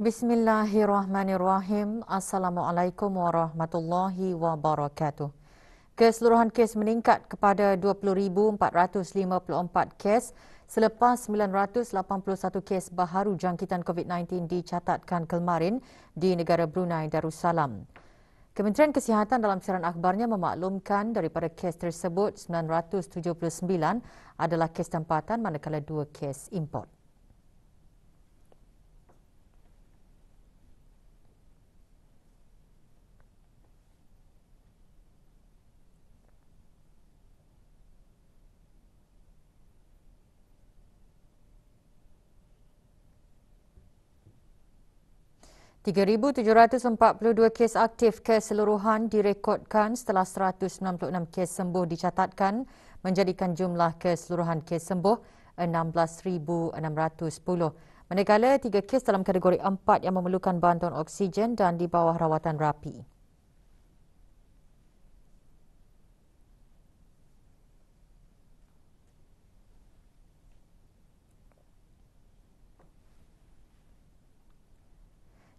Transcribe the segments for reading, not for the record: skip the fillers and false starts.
Bismillahirrahmanirrahim. Assalamualaikum warahmatullahi wabarakatuh. Keseluruhan kes meningkat kepada 20,454 kes selepas 981 kes baharu jangkitan COVID-19 dicatatkan kemarin di negara Brunei Darussalam. Kementerian Kesihatan dalam siaran akhbarnya memaklumkan daripada kes tersebut 979 adalah kes tempatan manakala 2 kes import. (3,742) kes aktif keseluruhan direkodkan setelah 196 kes sembuh dicatatkan, menjadikan jumlah keseluruhan kes sembuh 16,610. Manakala 3 kes dalam kategori 4 yang memerlukan bantuan oksigen dan di bawah rawatan rapi.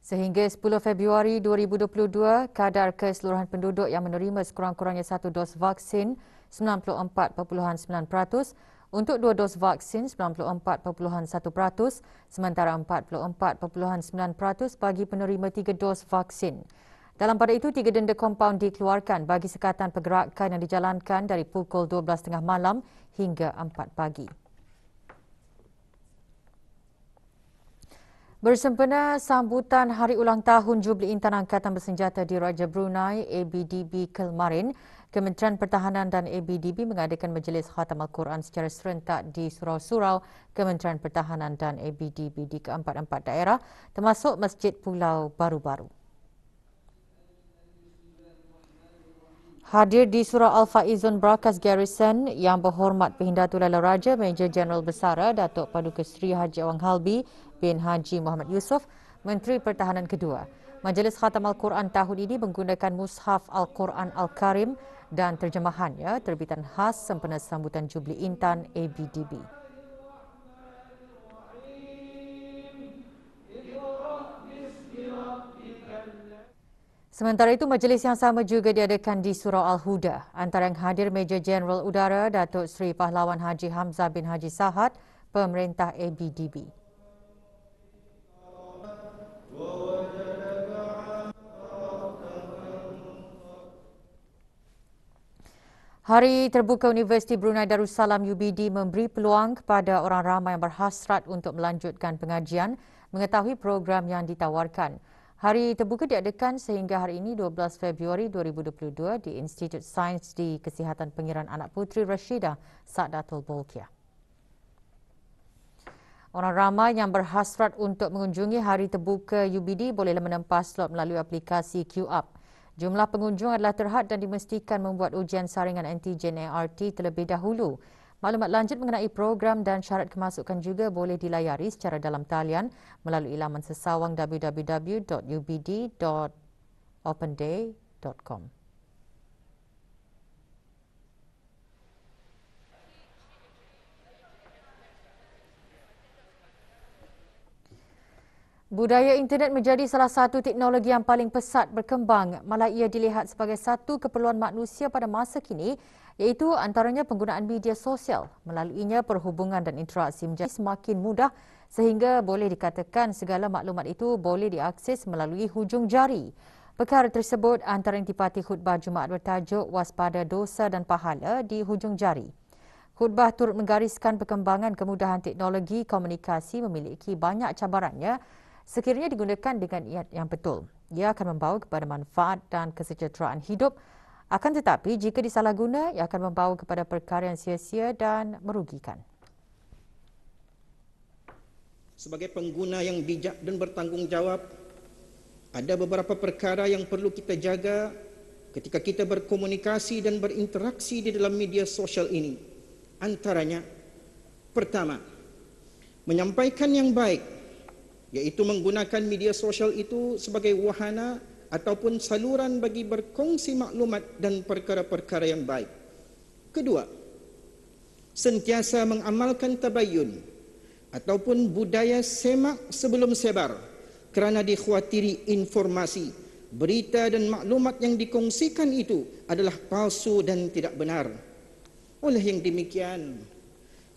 Sehingga 10 Februari 2022, kadar keseluruhan penduduk yang menerima sekurang-kurangnya 1 dos vaksin 94.9%, untuk 2 dos vaksin 94.1%, sementara 44.9% bagi penerima 3 dos vaksin. Dalam pada itu, 3 denda kompaun dikeluarkan bagi sekatan pergerakan yang dijalankan dari pukul 12.30 malam hingga 4 pagi. Bersempena sambutan Hari Ulang Tahun Jubli Intan Angkatan Bersenjata di Raja Brunei ABDB kemarin, Kementerian Pertahanan dan ABDB mengadakan majlis khatam Al-Quran secara serentak di surau-surau Kementerian Pertahanan dan ABDB di keempat-empat daerah, termasuk Masjid Pulau Baru-Baru. Hadir di Surau Al-Faizun Brakas Garrison Yang Berhormat Perhindatulan Raja Major Jeneral Besara Datuk Paduka Seri Haji Awang Halbi bin Haji Muhammad Yusof, Menteri Pertahanan kedua. Majlis Khatam Al-Quran tahun ini menggunakan Mushaf Al-Quran Al-Karim dan terjemahannya terbitan khas sempena sambutan Jubli Intan ABDB. Sementara itu, majlis yang sama juga diadakan di Surau Al-Huda. Antara yang hadir Major Jeneral Udara Datuk Seri Pahlawan Haji Hamzah bin Haji Sahad, Pemerintah ABDB. Hari Terbuka Universiti Brunei Darussalam UBD memberi peluang kepada orang ramai yang berhasrat untuk melanjutkan pengajian mengetahui program yang ditawarkan. Hari Terbuka diadakan sehingga hari ini 12 Februari 2022 di Institut Sains di Kesihatan Pengiran Anak Puteri Rashidah Sa'datul Bolkiah. Orang ramai yang berhasrat untuk mengunjungi Hari Terbuka UBD bolehlah menempah slot melalui aplikasi QUp. Jumlah pengunjung adalah terhad dan dimestikan membuat ujian saringan antigen ART terlebih dahulu. Maklumat lanjut mengenai program dan syarat kemasukan juga boleh dilayari secara dalam talian melalui laman sesawang www.ubd.openday.com. Budaya internet menjadi salah satu teknologi yang paling pesat berkembang, malah ia dilihat sebagai satu keperluan manusia pada masa kini, iaitu antaranya penggunaan media sosial. Melaluinya, perhubungan dan interaksi menjadi semakin mudah sehingga boleh dikatakan segala maklumat itu boleh diakses melalui hujung jari. Perkara tersebut antara yang dipati khutbah Jumaat bertajuk Waspada Dosa dan Pahala di Hujung Jari. Khutbah turut menggariskan perkembangan kemudahan teknologi komunikasi memiliki banyak cabarannya sekiranya digunakan dengan niat yang betul. Ia akan membawa kepada manfaat dan kesejahteraan hidup. Akan tetapi, jika disalahguna, ia akan membawa kepada perkara yang sia-sia dan merugikan. Sebagai pengguna yang bijak dan bertanggungjawab, ada beberapa perkara yang perlu kita jaga ketika kita berkomunikasi dan berinteraksi di dalam media sosial ini. Antaranya, pertama, menyampaikan yang baik, iaitu menggunakan media sosial itu sebagai wahana ataupun saluran bagi berkongsi maklumat dan perkara-perkara yang baik. Kedua, sentiasa mengamalkan tabayyun ataupun budaya semak sebelum sebar, kerana dikhawatiri informasi, berita dan maklumat yang dikongsikan itu adalah palsu dan tidak benar. Oleh yang demikian,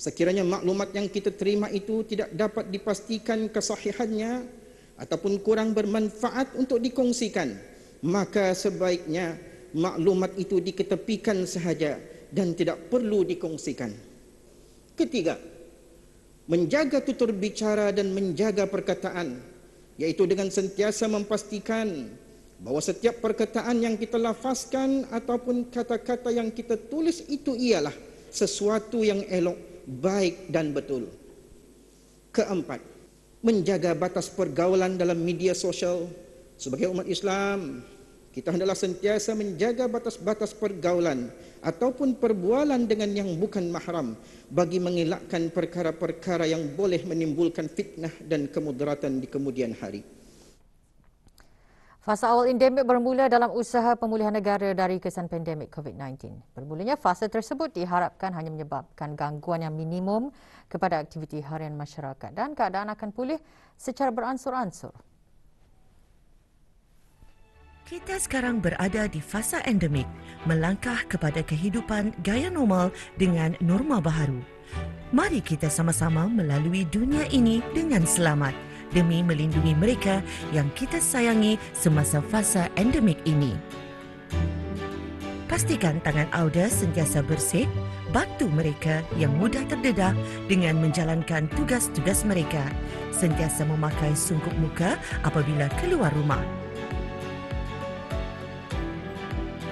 sekiranya maklumat yang kita terima itu tidak dapat dipastikan kesahihannya ataupun kurang bermanfaat untuk dikongsikan, maka sebaiknya maklumat itu diketepikan sahaja dan tidak perlu dikongsikan. Ketiga, menjaga tutur bicara dan menjaga perkataan, iaitu dengan sentiasa memastikan bahawa setiap perkataan yang kita lafazkan ataupun kata-kata yang kita tulis itu ialah sesuatu yang elok, baik dan betul. Keempat, menjaga batas pergaulan dalam media sosial. Sebagai umat Islam, kita hendaklah sentiasa menjaga batas-batas pergaulan ataupun perbualan dengan yang bukan mahram bagi mengelakkan perkara-perkara yang boleh menimbulkan fitnah dan kemudaratan di kemudian hari. Fasa awal endemik bermula dalam usaha pemulihan negara dari kesan pandemik COVID-19. Bermulanya fasa tersebut diharapkan hanya menyebabkan gangguan yang minimum kepada aktiviti harian masyarakat dan keadaan akan pulih secara beransur-ansur. Kita sekarang berada di fasa endemik, melangkah kepada kehidupan gaya normal dengan norma baharu. Mari kita sama-sama melalui dunia ini dengan selamat demi melindungi mereka yang kita sayangi semasa fasa endemik ini. Pastikan tangan anda sentiasa bersih, bantu mereka yang mudah terdedah dengan menjalankan tugas-tugas mereka, sentiasa memakai sungkup muka apabila keluar rumah.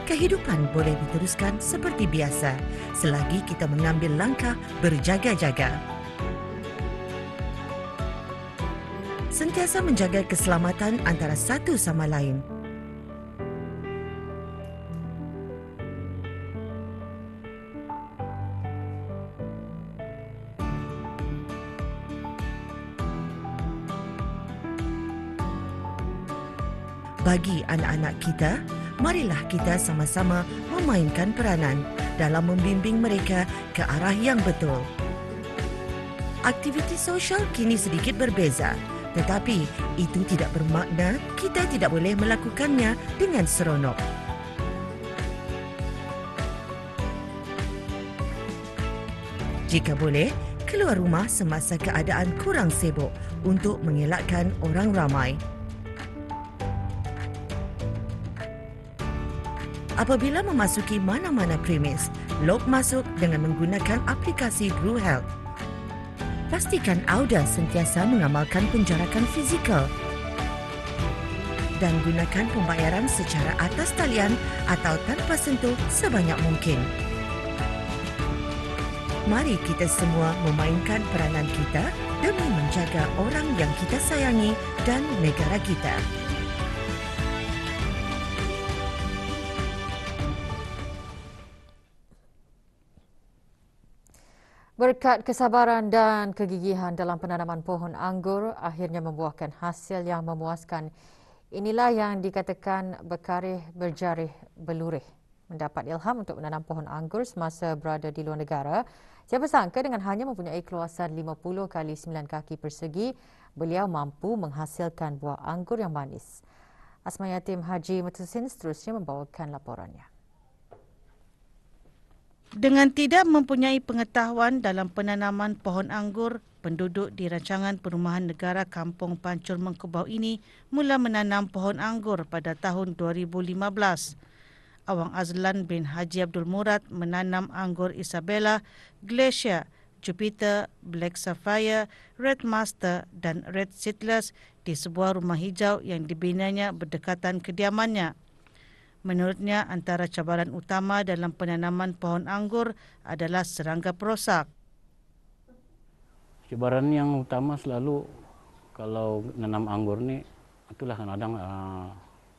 Kehidupan boleh diteruskan seperti biasa selagi kita mengambil langkah berjaga-jaga. Sentiasa menjaga keselamatan antara satu sama lain. Bagi anak-anak kita, marilah kita sama-sama memainkan peranan dalam membimbing mereka ke arah yang betul. Aktiviti sosial kini sedikit berbeza, tetapi itu tidak bermakna kita tidak boleh melakukannya dengan seronok. Jika boleh, keluar rumah semasa keadaan kurang sibuk untuk mengelakkan orang ramai. Apabila memasuki mana-mana premis, log masuk dengan menggunakan aplikasi Blue Health. Pastikan anda sentiasa mengamalkan penjarakan fizikal dan gunakan pembayaran secara atas talian atau tanpa sentuh sebanyak mungkin. Mari kita semua memainkan peranan kita demi menjaga orang yang kita sayangi dan negara kita. Berkat kesabaran dan kegigihan dalam penanaman pohon anggur akhirnya membuahkan hasil yang memuaskan. Inilah yang dikatakan Bekarih Berjarih Belurih. Mendapat ilham untuk menanam pohon anggur semasa berada di luar negara. Siapa sangka dengan hanya mempunyai keluasan 50 kali 9 kaki persegi, beliau mampu menghasilkan buah anggur yang manis. Asma Yatim Haji Matusin seterusnya membawakan laporannya. Dengan tidak mempunyai pengetahuan dalam penanaman pohon anggur, penduduk di rancangan perumahan negara Kampung Pancur Mengkubau ini mula menanam pohon anggur pada tahun 2015. Awang Azlan bin Haji Abdul Murad menanam anggur Isabella, Glacier, Jupiter, Black Sapphire, Red Master dan Red Seedless di sebuah rumah hijau yang dibinanya berdekatan kediamannya. Menurutnya, antara cabaran utama dalam penanaman pohon anggur adalah serangga perosak. Cabaran yang utama selalu kalau nanam anggur ni, itulah kadang-kadang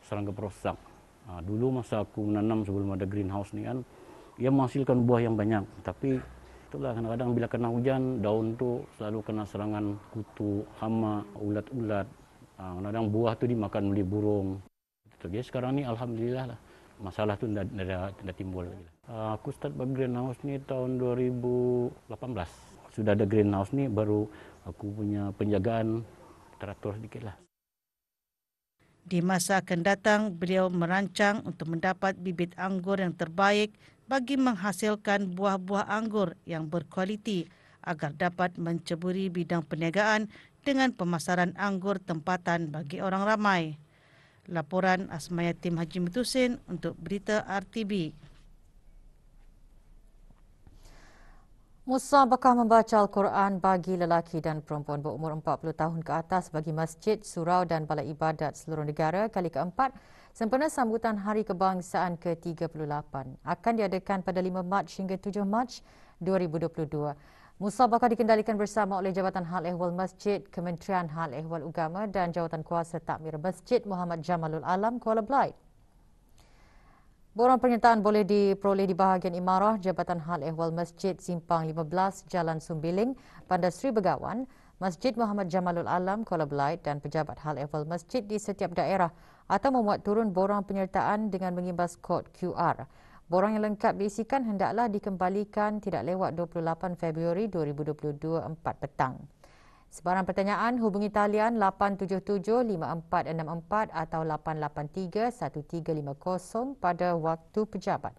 serangga perosak. Dulu masa aku menanam sebelum ada greenhouse ni kan, ia menghasilkan buah yang banyak. Tapi itulah kadang-kadang bila kena hujan, daun tu selalu kena serangan kutu, hama, ulat-ulat. Kadang-kadang buah tu dimakan oleh burung. Jadi sekarang ni alhamdulillah lah, masalah tu tidak timbul lagi. Aku start greenhouse ni tahun 2018. Sudah ada greenhouse ni baru aku punya penjagaan teratur sedikit lah. Di masa akan datang, beliau merancang untuk mendapat bibit anggur yang terbaik bagi menghasilkan buah-buah anggur yang berkualiti agar dapat menceburi bidang perniagaan dengan pemasaran anggur tempatan bagi orang ramai. Laporan Asmaya Tim Haji Mutusin untuk Berita RTB. Musabakah membaca Al-Quran bagi lelaki dan perempuan berumur 40 tahun ke atas bagi masjid, surau dan balai ibadat seluruh negara kali keempat sempena sambutan Hari Kebangsaan ke-38 akan diadakan pada 5 Mac hingga 7 Mac 2022. Musabakah dikendalikan bersama oleh Jabatan Hal Ehwal Masjid, Kementerian Hal Ehwal Agama dan Jawatan Kuasa Takmir Masjid Muhammad Jamalul Alam Kuala Belait. Borang pernyataan boleh diperoleh di bahagian Imarah Jabatan Hal Ehwal Masjid Simpang 15 Jalan Sumbiling, Bandar Seri Begawan, Masjid Muhammad Jamalul Alam Kuala Belait dan pejabat Hal Ehwal Masjid di setiap daerah atau memuat turun borang penyertaan dengan mengimbas kod QR. Borang yang lengkap diisikan hendaklah dikembalikan tidak lewat 28 Februari 2022 4 petang. Sebarang pertanyaan hubungi talian 877-5464 atau 883-1350 pada waktu pejabat.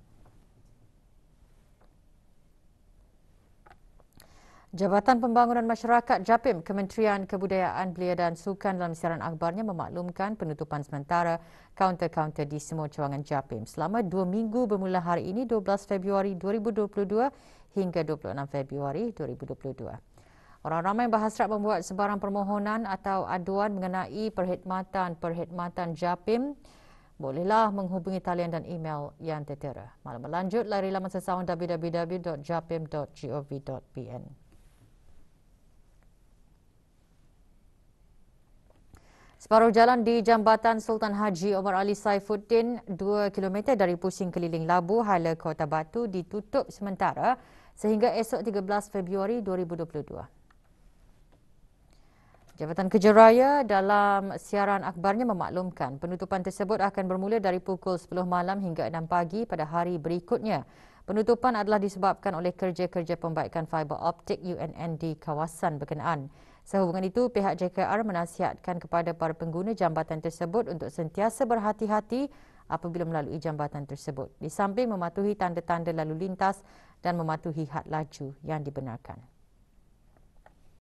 Jabatan Pembangunan Masyarakat JAPIM, Kementerian Kebudayaan, Belia dan Sukan dalam siaran akhbarnya memaklumkan penutupan sementara kaunter-kaunter di semua cawangan JAPIM selama 2 minggu bermula hari ini 12 Februari 2022 hingga 26 Februari 2022. Orang ramai berhasrat membuat sebarang permohonan atau aduan mengenai perkhidmatan JAPIM. Bolehlah menghubungi talian dan email yang tertera. Maklumat lanjut layari laman sesawan www.japim.gov.pn. Separuh jalan di Jambatan Sultan Haji Omar Ali Saifuddin 2 km dari pusing keliling Labu Hala Kota Batu ditutup sementara sehingga esok 13 Februari 2022. Jabatan Kerja Raya dalam siaran akhbarnya memaklumkan penutupan tersebut akan bermula dari pukul 10 malam hingga 6 pagi pada hari berikutnya. Penutupan adalah disebabkan oleh kerja-kerja pembaikan fiber optik UNN di kawasan berkenaan. Sehubungan itu, pihak JKR menasihatkan kepada para pengguna jambatan tersebut untuk sentiasa berhati-hati apabila melalui jambatan tersebut, di samping mematuhi tanda-tanda lalu lintas dan mematuhi had laju yang dibenarkan.